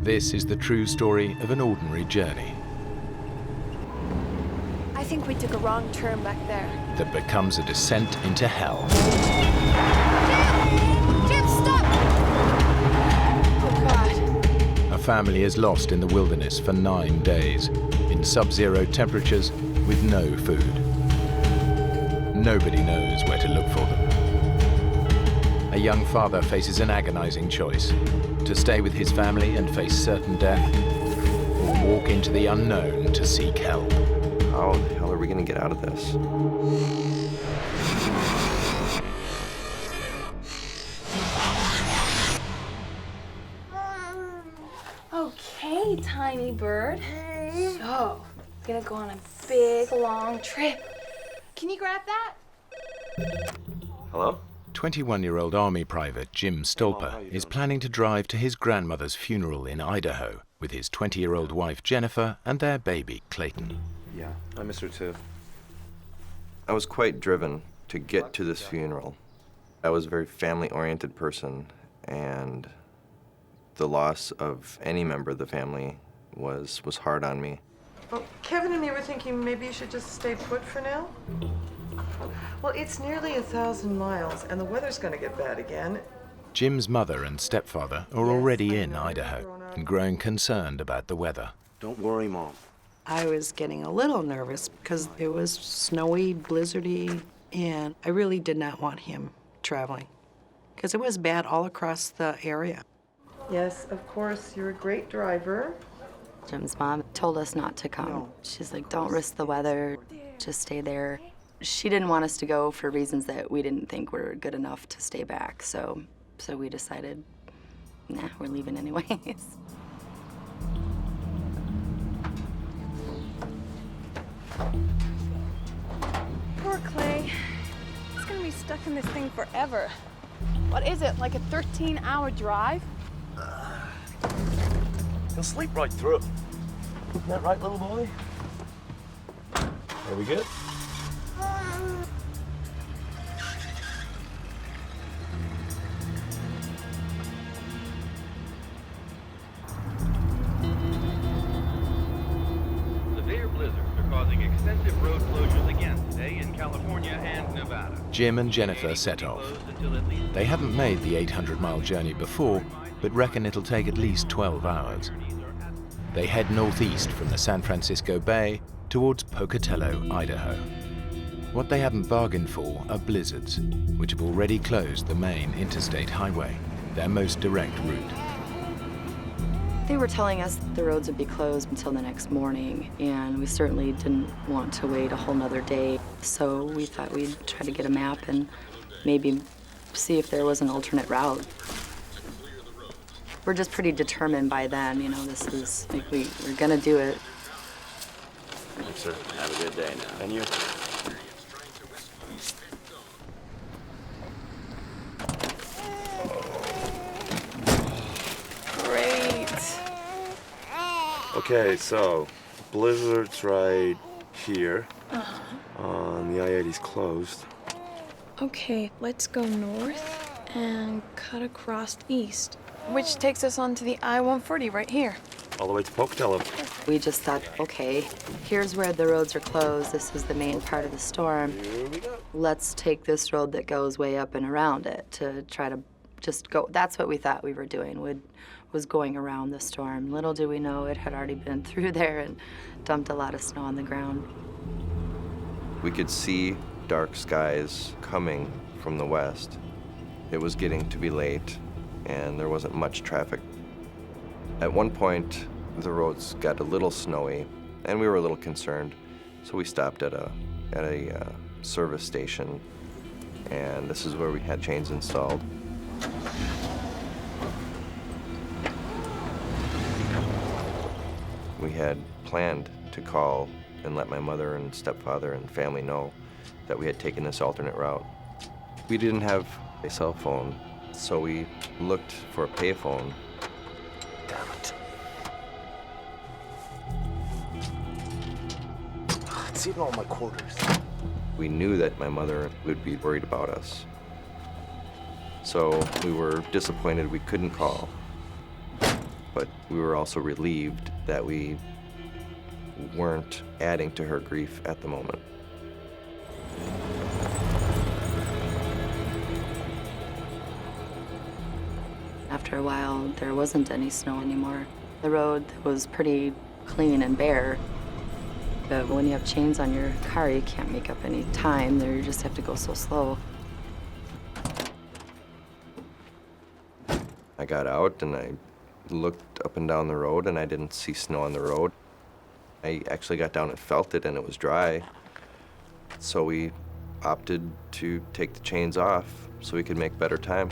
This is the true story of an ordinary journey I think we took a wrong turn back there. that becomes a descent into hell. Jim, stop! Oh, God. A family is lost in the wilderness for 9 days, in sub-zero temperatures with no food. Nobody knows where to look for them. A young father faces an agonizing choice: to stay with his family and face certain death, or walk into the unknown to seek help. How the hell are we going to get out of this? Okay, tiny bird. So, gonna go on a big, long trip. Can you grab that? Hello? 21-year-old Army Private Jim Stolper is planning to drive to his grandmother's funeral in Idaho with his 20-year-old wife Jennifer and their baby Clayton. Yeah, I miss her too. I was quite driven to get to this funeral. I was a very family-oriented person, and the loss of any member of the family was hard on me. Well, Kevin and me were thinking maybe you should just stay put for now. Well, it's nearly 1,000 miles, and the weather's going to get bad again. Jim's mother and stepfather are already in Idaho and growing concerned about the weather. Don't worry, Mom. I was getting a little nervous because it was snowy, blizzardy, and I really did not want him traveling because it was bad all across the area. Yes, of course, you're a great driver. Jim's mom told us not to come. No. She's like, don't risk the weather, just stay there. She didn't want us to go for reasons that we didn't think were good enough to stay back, so we decided, nah, we're leaving anyways. Poor Clay. He's gonna be stuck in this thing forever. What is it, like a 13-hour drive? He'll sleep right through. Isn't that right, little boy? Are we good? Severe blizzards are causing extensive road closures again today in California and Nevada. Jim and Jennifer set off. They haven't made the 800-mile journey before, but reckon it'll take at least 12 hours. They head northeast from the San Francisco Bay towards Pocatello, Idaho. What they haven't bargained for are blizzards, which have already closed the main interstate highway, their most direct route. They were telling us the roads would be closed until the next morning, and we certainly didn't want to wait a whole nother day. So we thought we'd try to get a map and maybe see if there was an alternate route. We're just pretty determined by then, you know, this is, like, we're gonna do it. Thanks, sir. Have a good day now. And you? Great. Okay, so blizzard's right here. The I-80's closed. Okay, let's go north and cut across east, which takes us onto the I-140 right here. All the way to Pocatello. We just thought, okay, here's where the roads are closed. This is the main part of the storm. Here we go. Let's take this road that goes way up and around it to try to just go. That's what we thought we were doing, was going around the storm. Little do we know it had already been through there and dumped a lot of snow on the ground. We could see dark skies coming from the west. It was getting to be late, and there wasn't much traffic. At one point, the roads got a little snowy, and we were a little concerned, so we stopped at a service station, and this is where we had chains installed. We had planned to call and let my mother and stepfather and family know that we had taken this alternate route. We didn't have a cell phone, so we looked for a payphone. Damn it. It's eating all my quarters. We knew that my mother would be worried about us. So we were disappointed we couldn't call. but we were also relieved that we weren't adding to her grief at the moment. After a while, there wasn't any snow anymore. The road was pretty clean and bare. But when you have chains on your car, you can't make up any time. You just have to go so slow. I got out and I looked up and down the road and I didn't see snow on the road. I actually got down and felt it and it was dry. So we opted to take the chains off so we could make better time.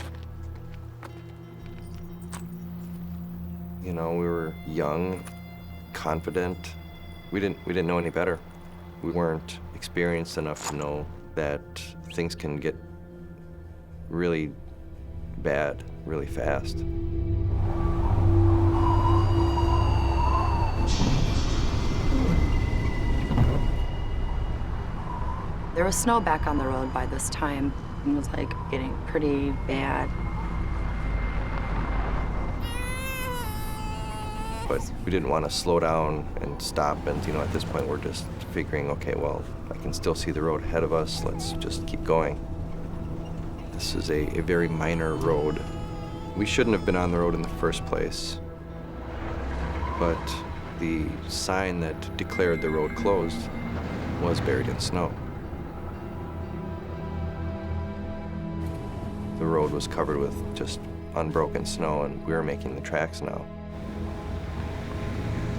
You know, we were young, confident. We didn't know any better. We weren't experienced enough to know that things can get really bad really fast. There was snow back on the road by this time. It was like getting pretty bad. But we didn't want to slow down and stop, and at this point we're just figuring, okay, well, I can still see the road ahead of us, let's just keep going. This is a very minor road. We shouldn't have been on the road in the first place, but the sign that declared the road closed was buried in snow. The road was covered with just unbroken snow, and we were making the tracks now.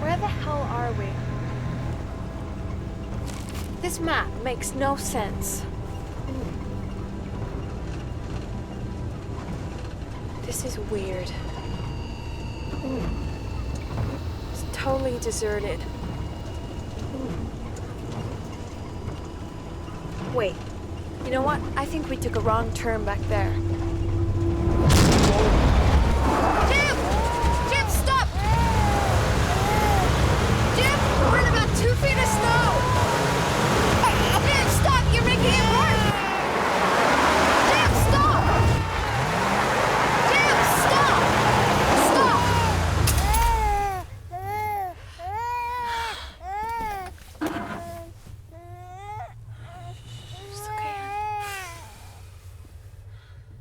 Where the hell are we? This map makes no sense. This is weird. It's totally deserted. Wait, you know what? I think we took a wrong turn back there. Jim! Jim, stop! Jim, we're in about 2 feet of snow! Jim, stop! You're making it worse! Jim, stop! Jim, stop! It's okay.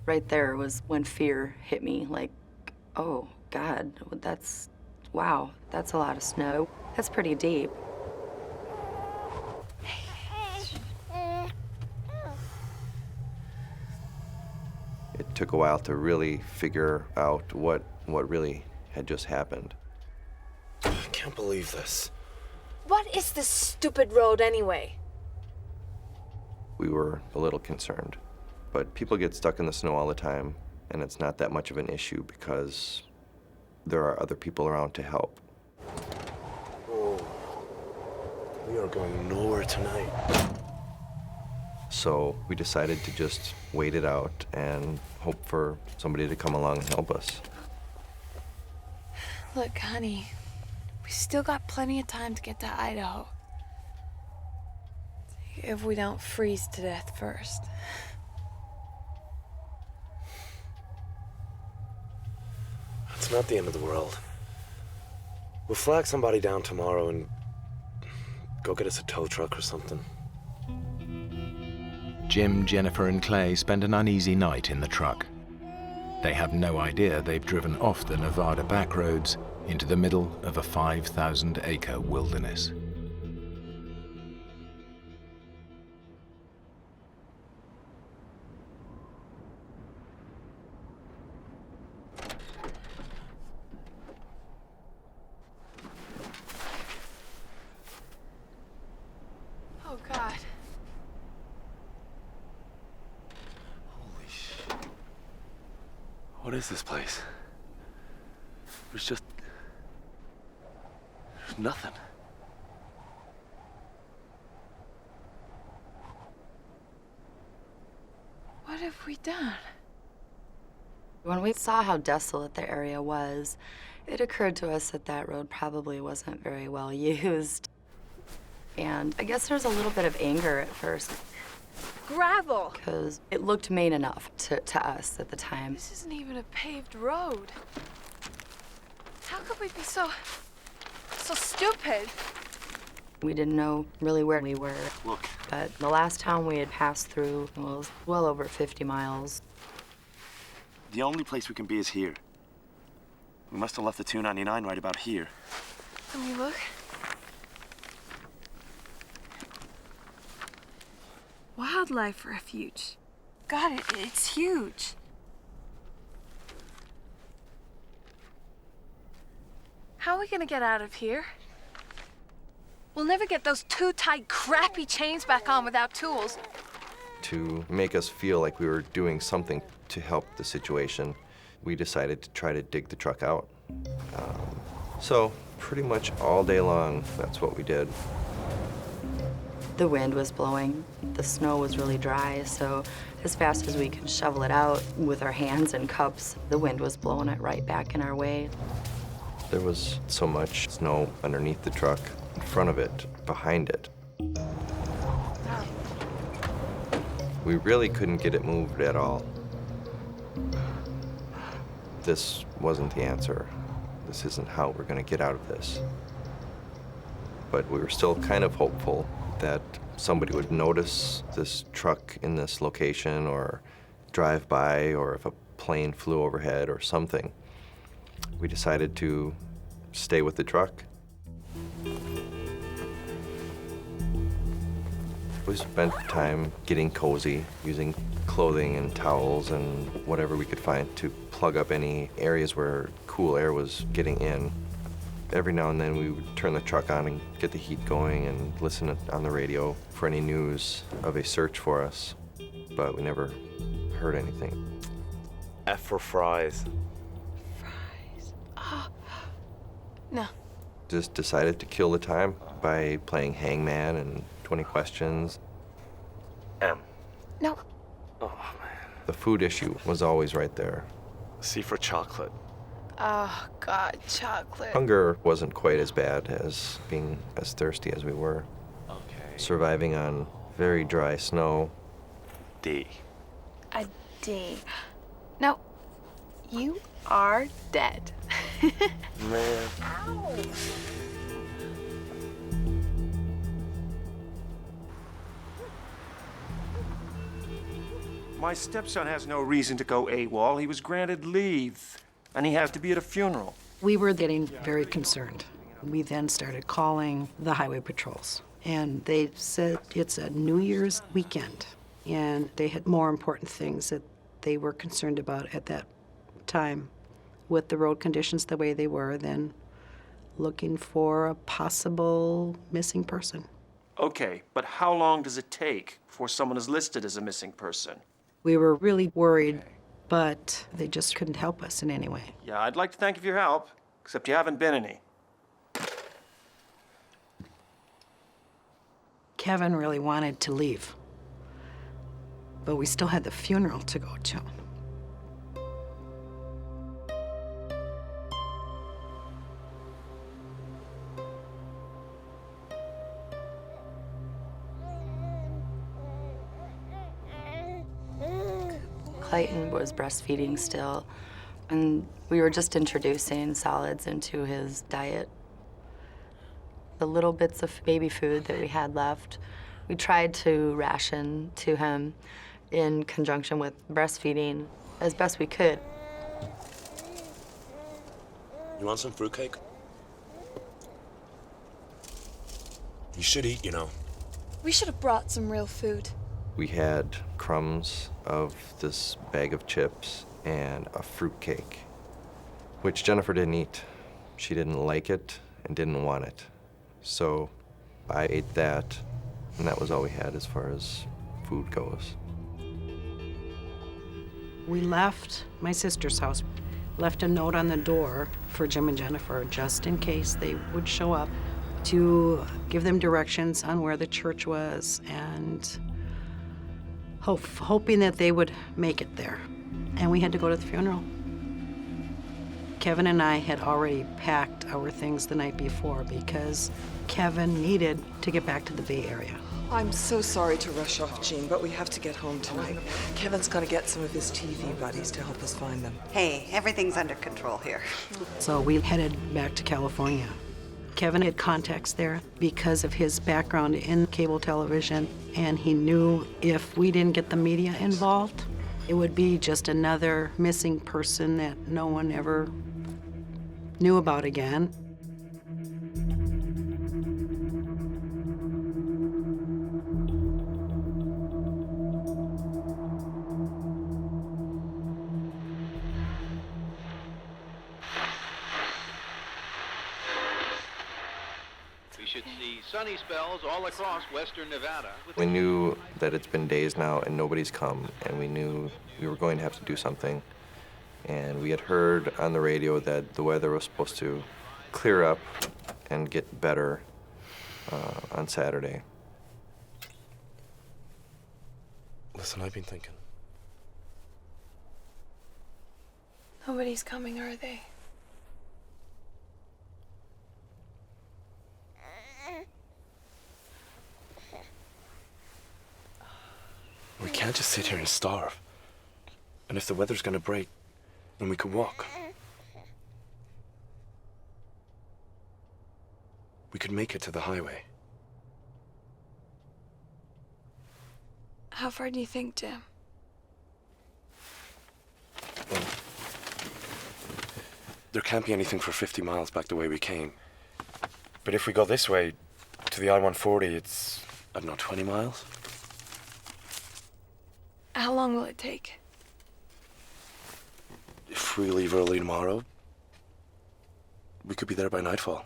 Right there was when fear hit me, like, oh, God, wow, that's a lot of snow. That's pretty deep. It took a while to really figure out what really had just happened. I can't believe this. What is this stupid road anyway? We were a little concerned, but people get stuck in the snow all the time, and it's not that much of an issue because there are other people around to help. Oh, we are going nowhere tonight. So we decided to just wait it out and hope for somebody to come along and help us. Look, honey, we still got plenty of time to get to Idaho. If we don't freeze to death first. It's not the end of the world. We'll flag somebody down tomorrow and go get us a tow truck or something. Jim, Jennifer, and Clay spend an uneasy night in the truck. They have no idea they've driven off the Nevada backroads into the middle of a 5,000-acre wilderness. Oh, God. Holy shit. What is this place? There's nothing. What have we done? When we saw how desolate the area was, it occurred to us that that road probably wasn't very well used. And I guess there's a little bit of anger at first, Gravel! because it looked main enough to us at the time. This isn't even a paved road. How could we be so stupid? We didn't know really where we were. Look. But the last town we had passed through was well over 50 miles. The only place we can be is here. We must have left the 299 right about here. Let me look. Wildlife refuge. God, it's huge. How are we gonna get out of here? We'll never get those too tight, crappy chains back on without tools. To make us feel like we were doing something to help the situation, we decided to try to dig the truck out. So pretty much all day long, that's what we did. The wind was blowing. The snow was really dry, so as fast as we could shovel it out with our hands and cups, the wind was blowing it right back in our way. There was so much snow underneath the truck, in front of it, behind it. We really couldn't get it moved at all. This wasn't the answer. This isn't how we're going to get out of this. But we were still kind of hopeful that somebody would notice this truck in this location or drive by, or if a plane flew overhead or something. We decided to stay with the truck. We spent time getting cozy, using clothing and towels and whatever we could find to plug up any areas where cool air was getting in. Every now and then we would turn the truck on and get the heat going and listen on the radio for any news of a search for us, but we never heard anything. F for fries. No. Just decided to kill the time by playing hangman and 20 questions. M. No. Oh, man. The food issue was always right there. C for chocolate. Oh, God, chocolate. Hunger wasn't quite as bad as being as thirsty as we were. Okay. Surviving on very dry snow. D. A D. No. You are dead. Man. My stepson has no reason to go AWOL. He was granted leave, and he has to be at a funeral. We were getting very concerned. We then started calling the highway patrols, and they said it's a New Year's weekend, and they had more important things that they were concerned about at that time with the road conditions the way they were than looking for a possible missing person. Okay, but how long does it take before someone is listed as a missing person? We were really worried, but they just couldn't help us in any way. Yeah, I'd like to thank you for your help, except you haven't been any. Kevin really wanted to leave, but we still had the funeral to go to. Clayton was breastfeeding still, and we were just introducing solids into his diet. The little bits of baby food that we had left, we tried to ration to him in conjunction with breastfeeding as best we could. You want some fruitcake? You should eat, you know. We should have brought some real food. We had crumbs of this bag of chips and a fruitcake, which Jennifer didn't eat. She didn't like it and didn't want it. So I ate that, and that was all we had as far as food goes. We left my sister's house, left a note on the door for Jim and Jennifer just in case they would show up, to give them directions on where the church was and hoping that they would make it there. And we had to go to the funeral. Kevin and I had already packed our things the night before because Kevin needed to get back to the Bay Area. I'm so sorry to rush off, Jean, but we have to get home tonight. Kevin's gonna get some of his TV buddies to help us find them. Hey, everything's under control here. So we headed back to California. Kevin had contacts there because of his background in cable television, and he knew if we didn't get the media involved, it would be just another missing person that no one ever knew about again. We should see sunny spells all across western Nevada. We knew that it's been days now and nobody's come, and we knew we were going to have to do something. And we had heard on the radio that the weather was supposed to clear up and get better on Saturday. Listen, I've been thinking. Nobody's coming, are they? We can't just sit here and starve. And if the weather's gonna break, then we could walk. We could make it to the highway. How far do you think, Jim? Well, there can't be anything for 50 miles back the way we came. But if we go this way, to the I-140, it's, I don't know, 20 miles? How long will it take? If we leave early tomorrow, we could be there by nightfall.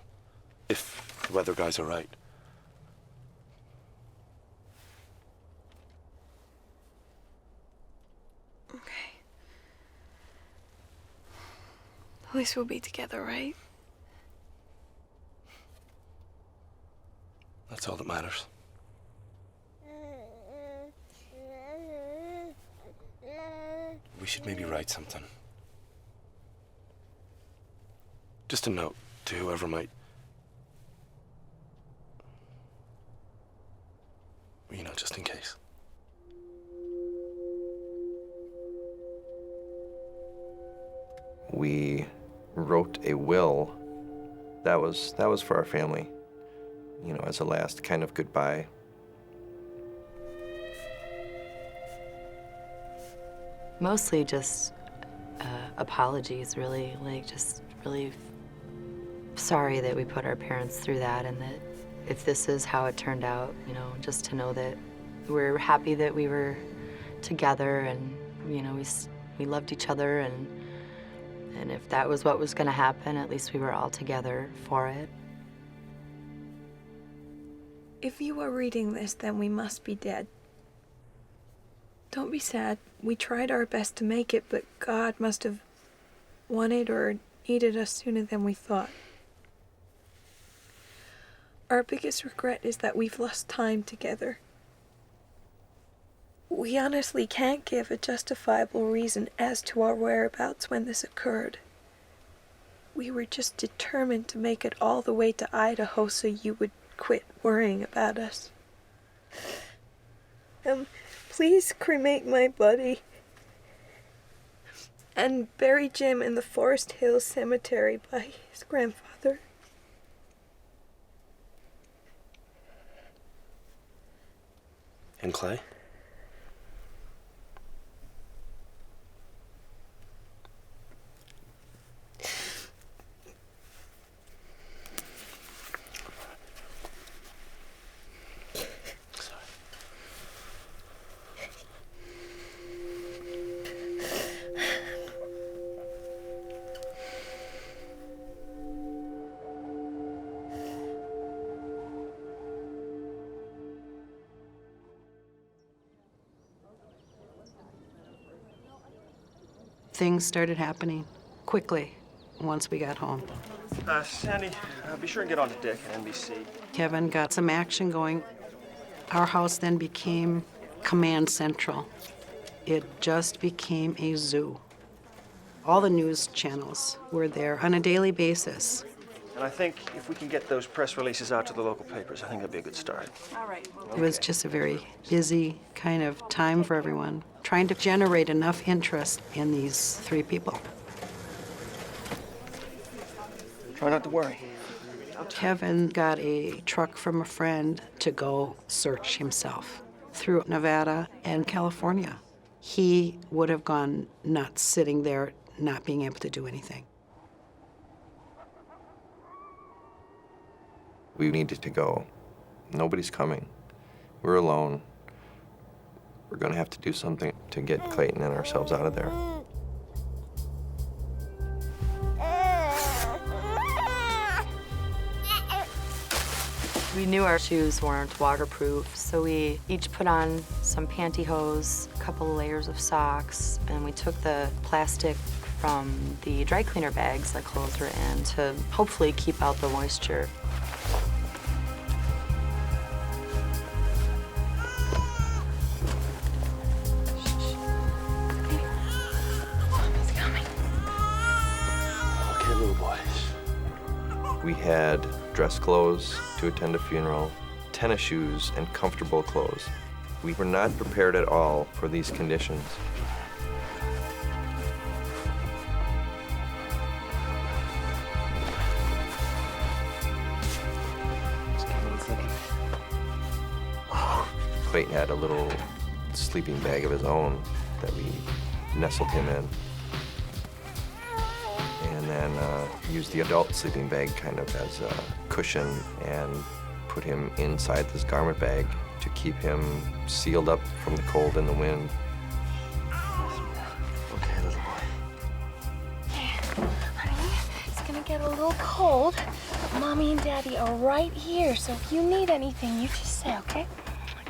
If the weather guys are right. Okay. At least we'll be together, right? That's all that matters. We should maybe write something. Just a note to whoever might... You know, just in case. We wrote a will that was for our family, you know, as a last kind of goodbye. Mostly just apologies, really. Like, just really sorry that we put our parents through that, and that if this is how it turned out, you know, just to know that we're happy that we were together, and, you know, we loved each other, and if that was what was going to happen, at least we were all together for it. If you are reading this, then we must be dead. Don't be sad. We tried our best to make it, but God must have wanted or needed us sooner than we thought. Our biggest regret is that we've lost time together. We honestly can't give a justifiable reason as to our whereabouts when this occurred. We were just determined to make it all the way to Idaho so you would quit worrying about us. Please cremate my body and bury Jim in the Forest Hills Cemetery by his grandfather. And Clay? Things started happening quickly once we got home. Sandy, be sure and get on the deck at NBC. Kevin got some action going. Our house then became command central. It just became a zoo. All the news channels were there on a daily basis. And I think if we can get those press releases out to the local papers, I think that'd be a good start. It was just a very busy kind of time for everyone, trying to generate enough interest in these three people. Try not to worry. Kevin got a truck from a friend to go search himself through Nevada and California. He would have gone nuts sitting there, not being able to do anything. We needed to go. Nobody's coming. We're alone. We're gonna have to do something to get Clayton and ourselves out of there. We knew our shoes weren't waterproof, so we each put on some pantyhose, a couple of layers of socks, and we took the plastic from the dry cleaner bags that clothes were in to hopefully keep out the moisture. Okay, little boys. We had dress clothes to attend a funeral, tennis shoes, and comfortable clothes. We were not prepared at all for these conditions. Clayton had a little sleeping bag of his own that we nestled him in. And then used the adult sleeping bag kind of as a cushion and put him inside this garment bag to keep him sealed up from the cold and the wind. Okay, little boy. Honey, it's gonna get a little cold, but Mommy and Daddy are right here, so if you need anything, you just say, okay?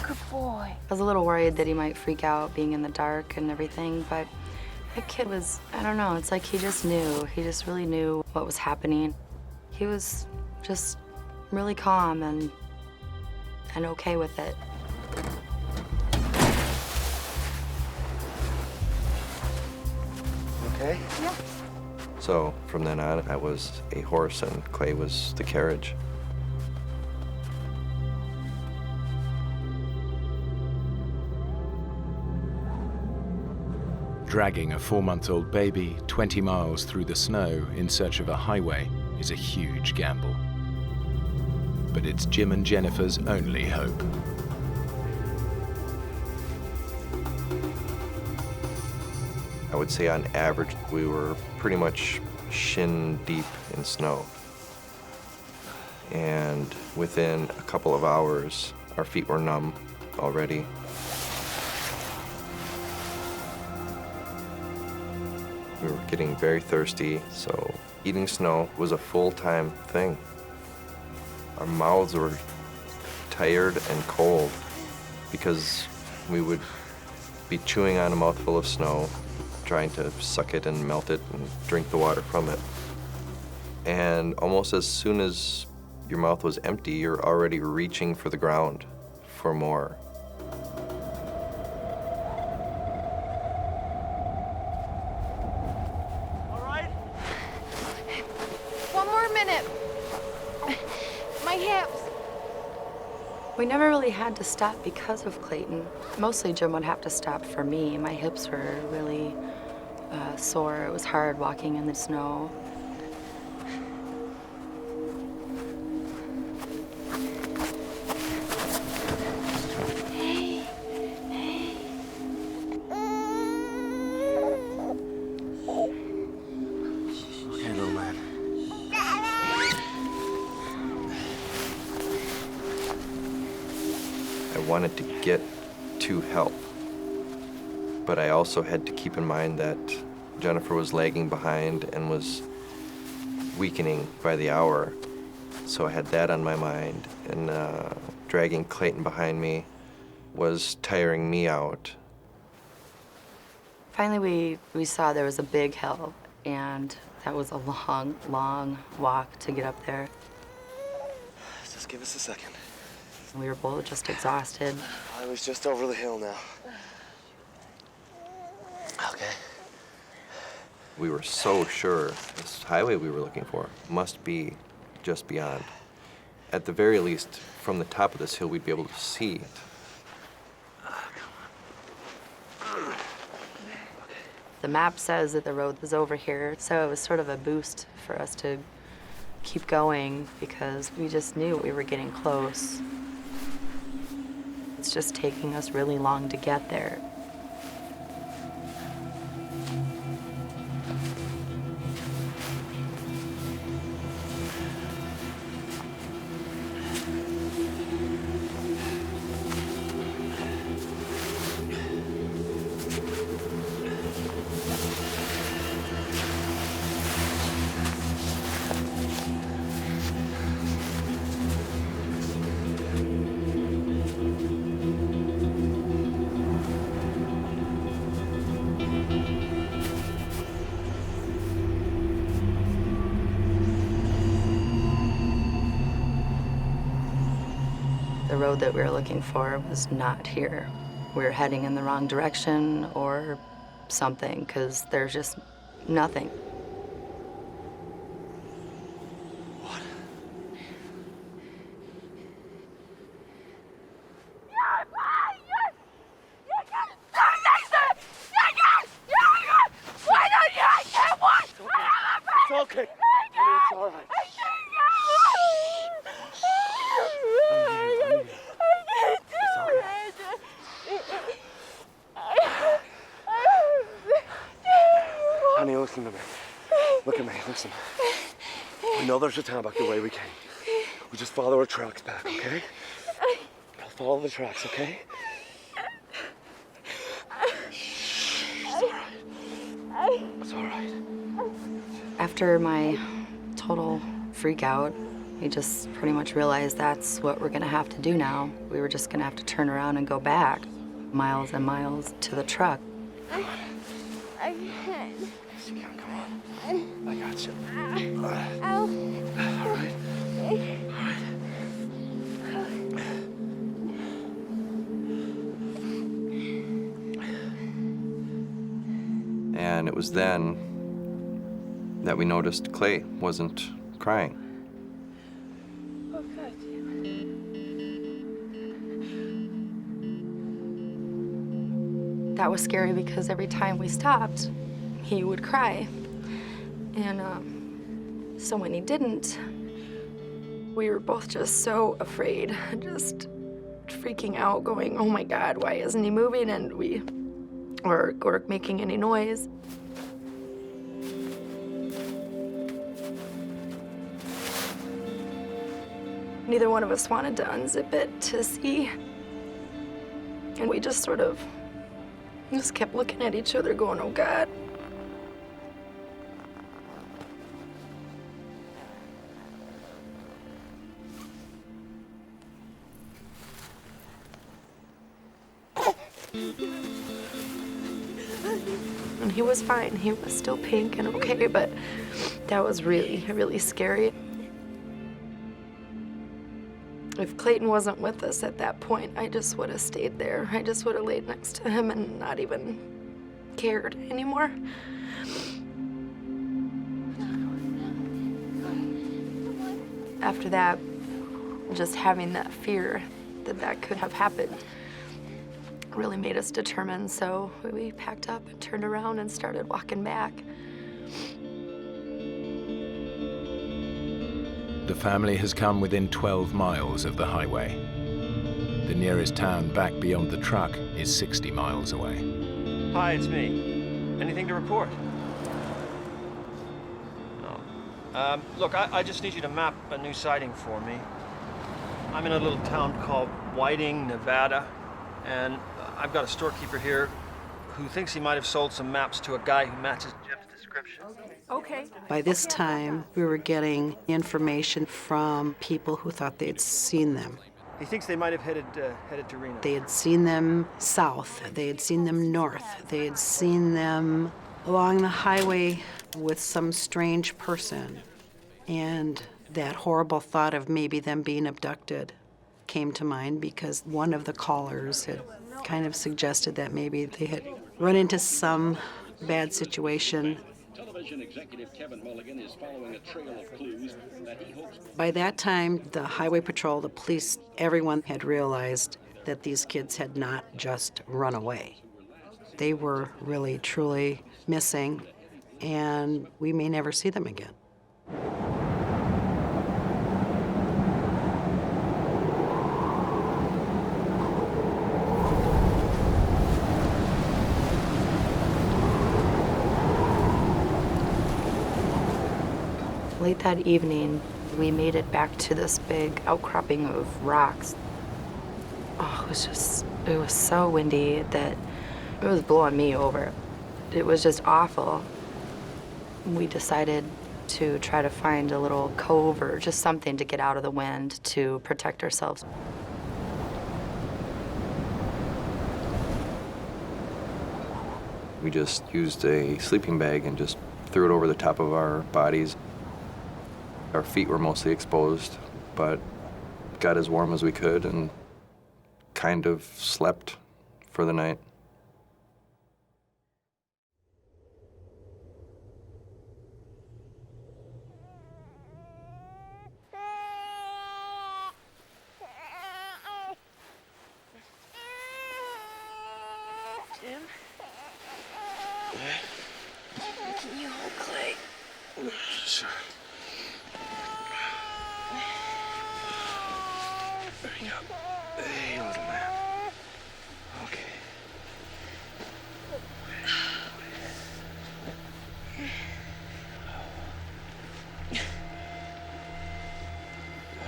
Good boy. I was a little worried that he might freak out being in the dark and everything, but that kid was, I don't know, it's like he just knew. He just really knew what was happening. He was just really calm and okay with it. Okay? Yeah. So from then on, I was a horse and Clay was the carriage. Dragging a 4-month-old baby 20 miles through the snow in search of a highway is a huge gamble. But it's Jim and Jennifer's only hope. I would say on average, we were pretty much shin deep in snow. And within a couple of hours, our feet were numb already. We were getting very thirsty, so eating snow was a full-time thing. Our mouths were tired and cold because we would be chewing on a mouthful of snow, trying to suck it and melt it and drink the water from it. And almost as soon as your mouth was empty, you're already reaching for the ground for more. All right. One more minute. My hips. We never really had to stop because of Clayton. Mostly Jim would have to stop for me. My hips were really sore. It was hard walking in the snow. Okay, little man. I wanted to get to help, but I also had to keep in mind that Jennifer was lagging behind and was weakening by the hour. So I had that on my mind, and dragging Clayton behind me was tiring me out. Finally, we saw there was a big hill, and that was a long, long walk to get up there. Just give us a second. We were both just exhausted. I was just over the hill now. Okay. We were so sure this highway we were looking for must be just beyond. At the very least, from the top of this hill, we'd be able to see it. The map says that the road is over here, so it was sort of a boost for us to keep going because we just knew we were getting close. It's just taking us really long to get there. The road that we were looking for was not here. We were heading in the wrong direction or something, because there's just nothing. It's okay. It's all right. Honey, listen to me. Look at me, listen. We know there's a town back the way we came. We just follow our tracks back, okay? We'll follow the tracks, okay? It's all right. It's all right. After my total freak out, we just pretty much realized that's what we're gonna have to do now. We were just gonna have to turn around and go back, miles and miles to the truck. I can't. Come on. I got you. Ow. All right. And it was then that we noticed Clay wasn't crying. Oh, God. That was scary because every time we stopped, he would cry. And so when he didn't, we were both just so afraid, just freaking out, going, oh my God, why isn't he moving? And or making any noise. Neither one of us wanted to unzip it to see. And we just sort of just kept looking at each other going, oh God. And he was fine. He was still pink and okay, but that was really, really scary. If Clayton wasn't with us at that point, I just would have stayed there. I just would have laid next to him and not even cared anymore. After that, just having that fear that that could have happened really made us determined, so we packed up and turned around and started walking back. The family has come within 12 miles of the highway. The nearest town back beyond the truck is 60 miles away. Hi, it's me. Anything to report? No. Look, I just need you to map a new sighting for me. I'm in a little town called Whiting, Nevada, and I've got a storekeeper here who thinks he might have sold some maps to a guy who matches Jim's description. Okay. By this time, we were getting information from people who thought they'd seen them. He thinks they might have headed to Reno. They had seen them south, they had seen them north, they had seen them along the highway with some strange person. And that horrible thought of maybe them being abducted came to mind because one of the callers had kind of suggested that maybe they had run into some bad situation Television executive Kevin Mulligan is following a trail of clues that he hopes... By that time, the Highway Patrol, the police, everyone had realized that these kids had not just run away. They were really, truly missing, and we may never see them again. Late that evening, we made it back to this big outcropping of rocks. Oh, it was so windy that it was blowing me over. It was just awful. We decided to try to find a little cove or just something to get out of the wind to protect ourselves. We just used a sleeping bag and just threw it over the top of our bodies. Our feet were mostly exposed, but got as warm as we could and kind of slept for the night. Jim? Can you hold Clay? Sure. There you go. Hey, little man. Okay.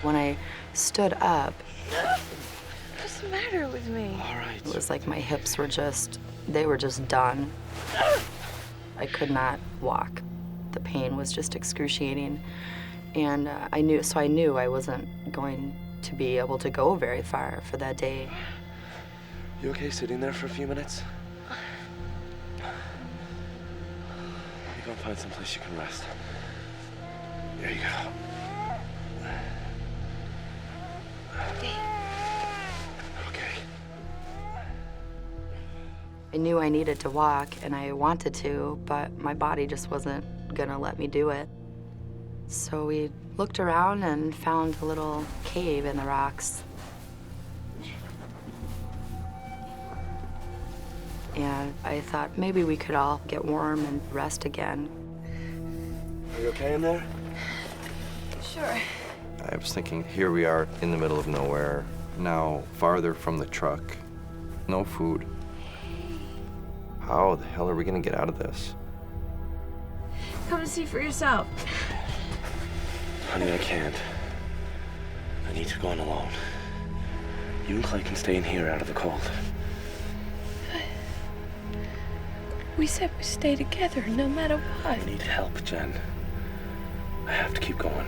When I stood up, What's the matter with me? All right. it was like my hips were they were just done. I could not walk. The pain was just excruciating. And I knew I wasn't going to be able to go very far for that day. You okay sitting there for a few minutes? Let me go and find someplace you can rest. There you go. Okay. I knew I needed to walk, and I wanted to, but my body just wasn't gonna let me do it. So we looked around and found a little cave in the rocks. And I thought maybe we could all get warm and rest again. Are you okay in there? Sure. I was thinking, here we are in the middle of nowhere, now farther from the truck, no food. How the hell are we gonna get out of this? Come and see for yourself. Honey, I can't. I need to go on alone. You and Clay can stay in here out of the cold. We said we'd stay together no matter what. I need help, Jen. I have to keep going.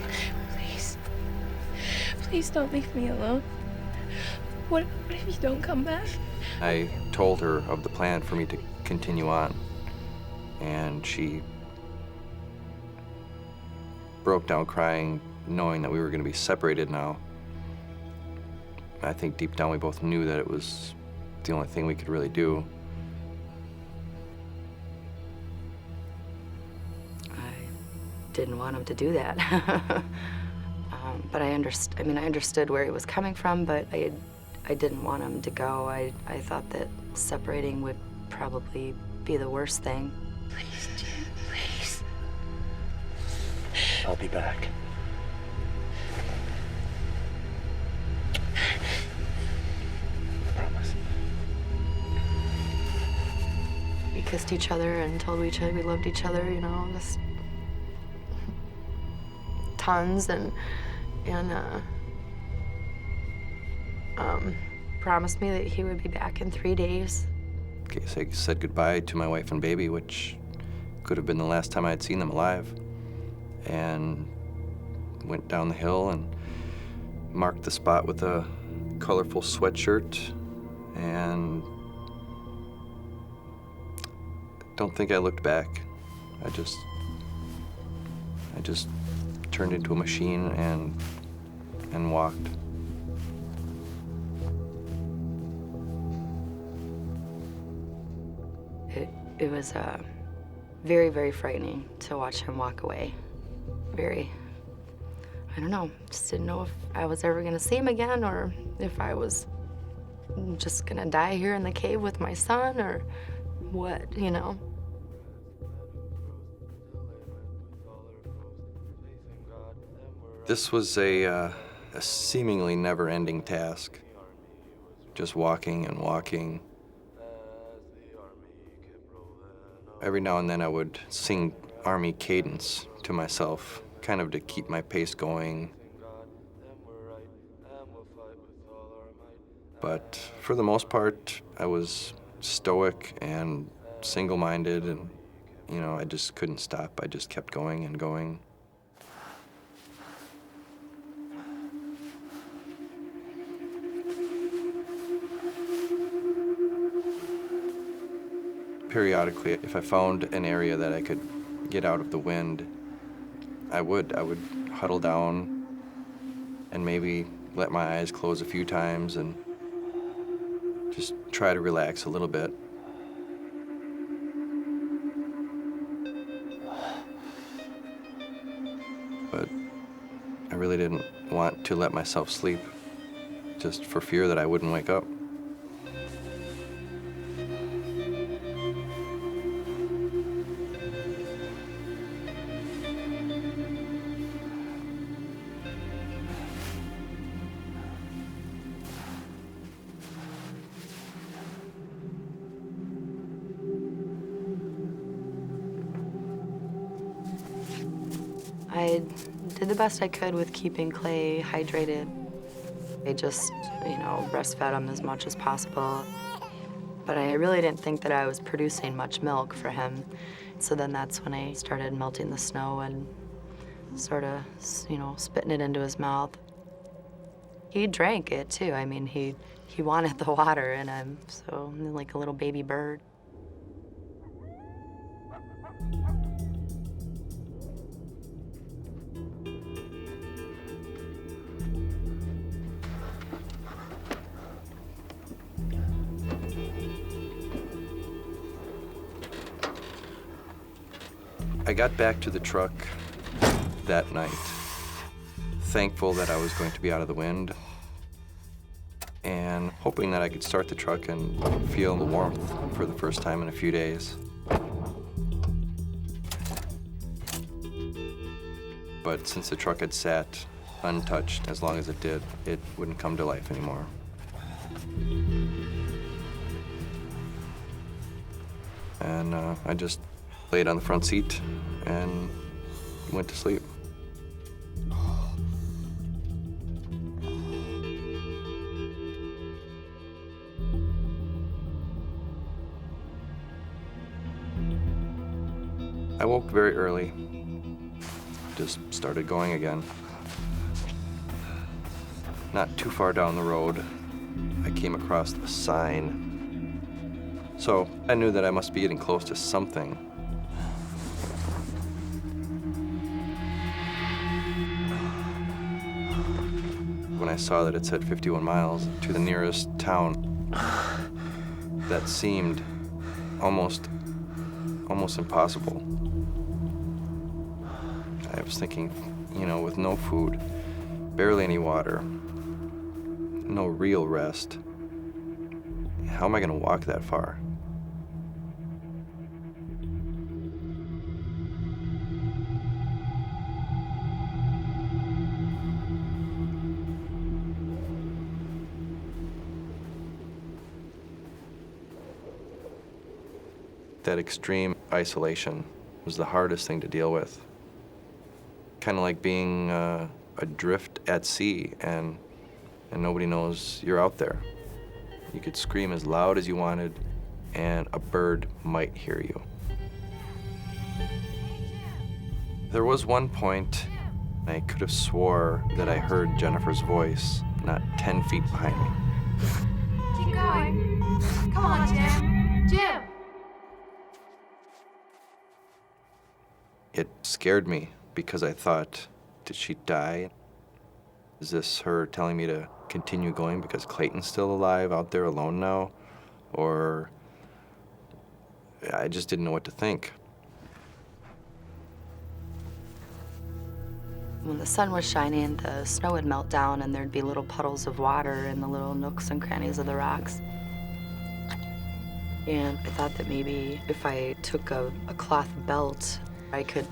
Please. Please don't leave me alone. What if you don't come back? I told her of the plan for me to continue on, and she broke down crying, knowing that we were going to be separated now. I think deep down we both knew that it was the only thing we could really do. I didn't want him to do that. But I understood where he was coming from, but I didn't want him to go. I thought that separating would probably be the worst thing. Please, Jim, please. I'll be back. I promise. We kissed each other and told each other we loved each other, you know, just tons, and promised me that he would be back in 3 days. Okay, so I said goodbye to my wife and baby, which could have been the last time I'd seen them alive, and went down the hill and marked the spot with a colorful sweatshirt, and don't think I looked back. I just turned into a machine and walked. It was Very, very frightening to watch him walk away. Very. I don't know, just didn't know if I was ever gonna see him again or if I was just gonna die here in the cave with my son or what, you know. This was a seemingly never-ending task. Just walking and walking. Every now and then I would sing Army cadence to myself, kind of to keep my pace going. But for the most part, I was stoic and single-minded, and, you know, I just couldn't stop. I just kept going and going. Periodically, if I found an area that I could get out of the wind, I would huddle down and maybe let my eyes close a few times and just try to relax a little bit. But I really didn't want to let myself sleep, just for fear that I wouldn't wake up. I did the best I could with keeping Clay hydrated. I just, you know, breastfed him as much as possible. But I really didn't think that I was producing much milk for him. So then that's when I started melting the snow and sort of, you know, spitting it into his mouth. He drank it too. I mean, he wanted the water in him, so like a little baby bird. I got back to the truck that night, thankful that I was going to be out of the wind, and hoping that I could start the truck and feel the warmth for the first time in a few days. But since the truck had sat untouched as long as it did, it wouldn't come to life anymore. And I just laid on the front seat and went to sleep. I woke very early, just started going again. Not too far down the road, I came across a sign. So I knew that I must be getting close to something. When I saw that it said 51 miles to the nearest town, that seemed almost impossible. I was thinking, you know, with no food, barely any water, no real rest, how am I gonna walk that far? That extreme isolation was the hardest thing to deal with. Kind of like being adrift at sea and nobody knows you're out there. You could scream as loud as you wanted and a bird might hear you. There was one point I could have swore that I heard Jennifer's voice not 10 feet behind me. Keep going. Come on, Jim. Jim! It scared me because I thought, did she die? Is this her telling me to continue going because Clayton's still alive out there alone now? Or I just didn't know what to think. When the sun was shining, the snow would melt down and there'd be little puddles of water in the little nooks and crannies of the rocks. And I thought that maybe if I took a cloth belt, I could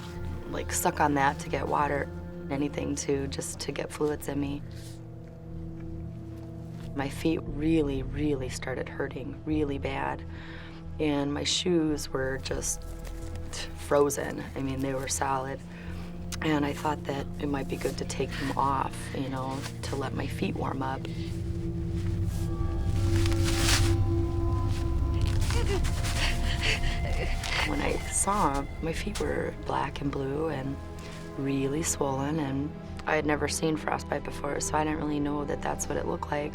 like suck on that to get water, anything just to get fluids in me. My feet really, really started hurting really bad. And my shoes were just frozen. I mean, they were solid. And I thought that it might be good to take them off, you know, to let my feet warm up. When I saw them, my feet were black and blue and really swollen, and I had never seen frostbite before, so I didn't really know that that's what it looked like.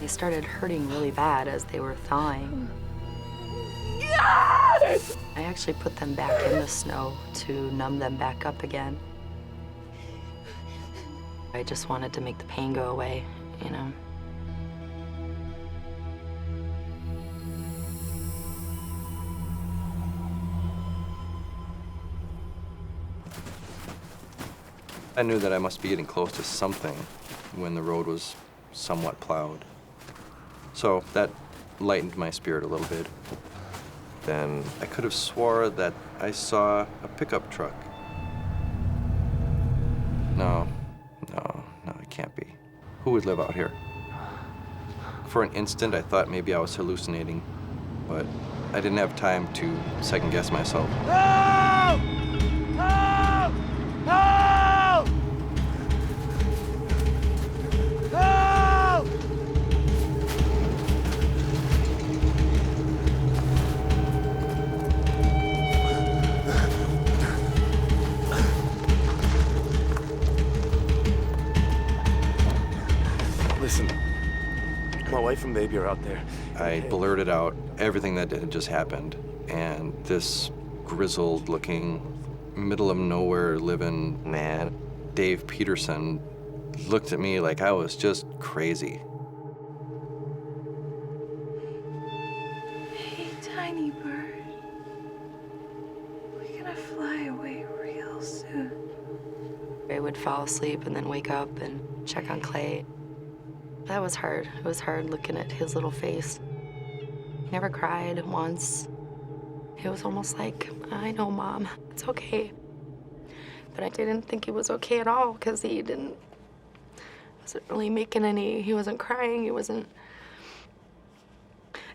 They started hurting really bad as they were thawing. I actually put them back in the snow to numb them back up again. I just wanted to make the pain go away, you know. I knew that I must be getting close to something when the road was somewhat plowed. So that lightened my spirit a little bit. Then I could have swore that I saw a pickup truck. No, it can't be. Who would live out here? For an instant, I thought maybe I was hallucinating, but I didn't have time to second guess myself. Help! Help! Help! Help! Listen, my wife and baby are out there. I blurted out everything that had just happened, and this grizzled-looking, middle-of-nowhere living man, Dave Peterson, looked at me like I was just crazy. Hey, tiny bird. We're gonna fly away real soon. I would fall asleep and then wake up and check on Clay. That was hard. It was hard looking at his little face. He never cried once. It was almost like, I know, Mom, it's okay. But I didn't think it was okay at all because he wasn't really making any, he wasn't crying,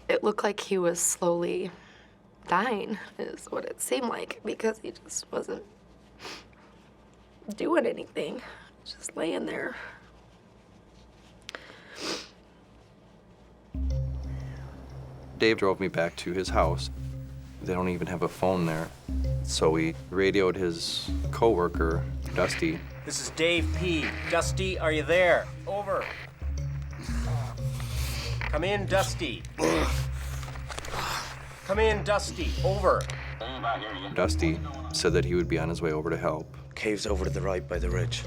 it looked like he was slowly dying, is what it seemed like, because he just wasn't doing anything, just laying there. Dave drove me back to his house. They don't even have a phone there. So we radioed his coworker, Dusty. This is Dave P. Dusty, are you there? Over. Come in, Dusty. Come in, Dusty. Over. Dusty said that he would be on his way over to help. Cave's over to the right by the ridge.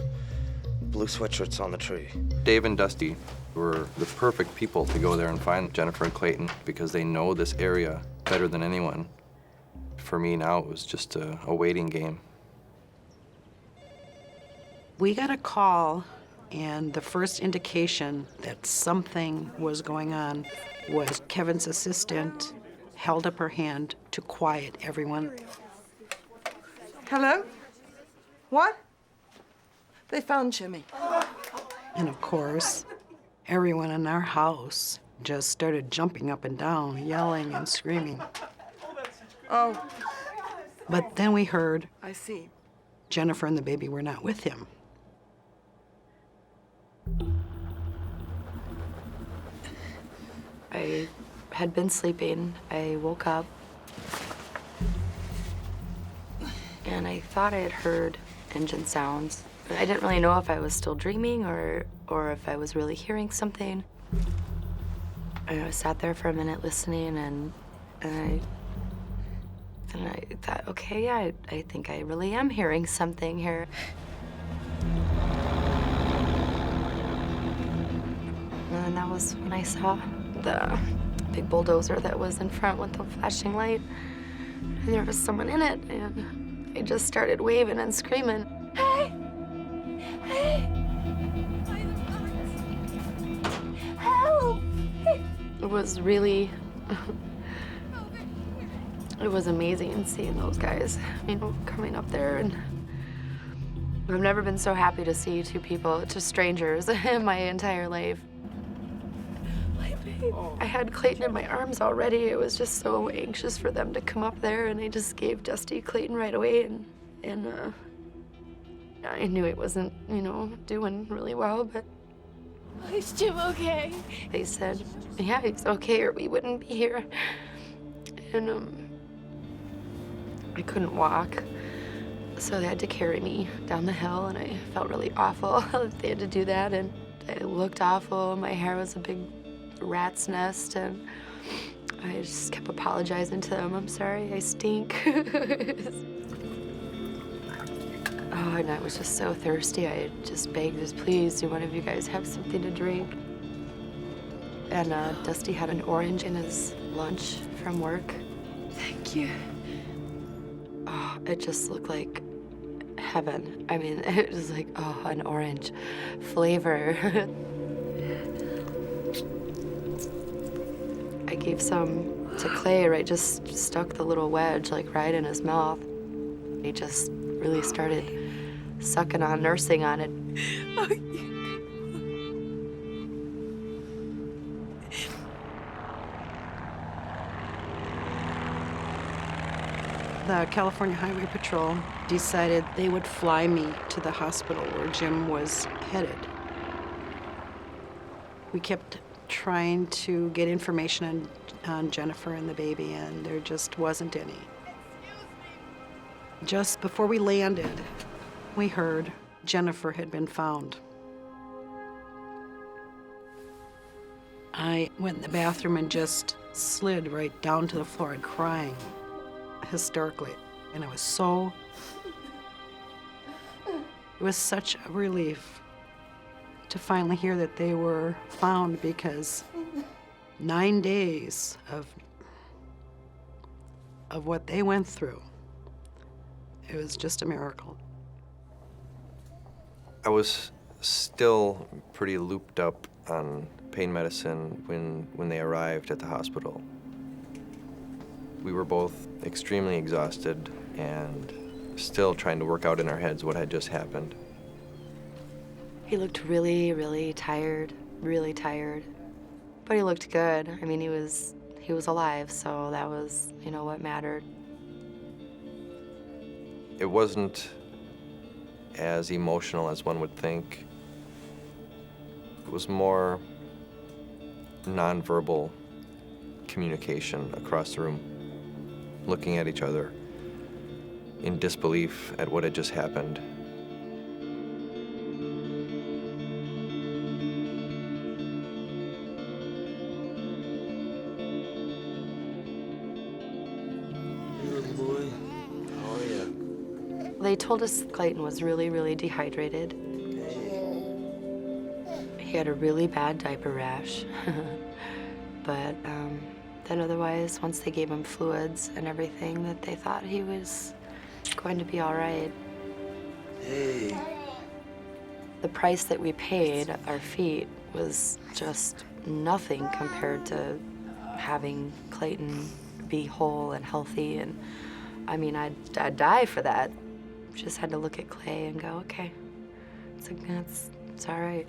Blue sweatshirt's on the tree. Dave and Dusty were the perfect people to go there and find Jennifer and Clayton because they know this area better than anyone. For me now, it was just a waiting game. We got a call, and the first indication that something was going on was Kevin's assistant held up her hand to quiet everyone. Hello? What? They found Jimmy. And of course, everyone in our house just started jumping up and down, yelling and screaming. Oh. But then we heard I see. Jennifer and the baby were not with him. I had been sleeping. I woke up and I thought I had heard engine sounds. I didn't really know if I was still dreaming or if I was really hearing something. I sat there for a minute listening and I thought, okay, yeah, I think I really am hearing something here. And then that was when I saw the big bulldozer that was in front with the flashing light. And there was someone in it, and I just started waving and screaming. Hey! Help! It was really, it was amazing seeing those guys, you know, coming up there. And I've never been so happy to see two people, just strangers, in my entire life. I had Clayton in my arms already. I was just so anxious for them to come up there, and I just gave Dusty Clayton right away, and I knew he wasn't, you know, doing really well, but... Is Jim okay? They said, yeah, he's okay, or we wouldn't be here. And I couldn't walk, so they had to carry me down the hill, and I felt really awful that they had to do that, and I looked awful. My hair was a big rat's nest, and I just kept apologizing to them. I'm sorry, I stink. Oh, and I was just so thirsty. I just begged, just please, do one of you guys have something to drink? And Dusty had an orange in his lunch from work. Thank you. Oh, it just looked like heaven. I mean, it was like, oh, an orange flavor. I gave some to Clay, right? Just stuck the little wedge, like, right in his mouth. He just really started sucking on, nursing on it. The California Highway Patrol decided they would fly me to the hospital where Jim was headed. We kept trying to get information on Jennifer and the baby, and there just wasn't any. Just before we landed, we heard Jennifer had been found. I went in the bathroom and just slid right down to the floor and crying hysterically. And it was such a relief to finally hear that they were found, because 9 days of what they went through, it was just a miracle. I was still pretty looped up on pain medicine when they arrived at the hospital. We were both extremely exhausted and still trying to work out in our heads what had just happened. He looked really, really tired, but he looked good. I mean, he was alive, so that was, you know, what mattered. It wasn't as emotional as one would think. It was more nonverbal communication across the room, looking at each other in disbelief at what had just happened. They told us Clayton was really, really dehydrated. He had a really bad diaper rash. But then otherwise, once they gave him fluids and everything, that they thought he was going to be all right. Hey. The price that we paid, our feet, was just nothing compared to having Clayton be whole and healthy. And I mean, I'd die for that. Just had to look at Clay and go, okay, it's all right.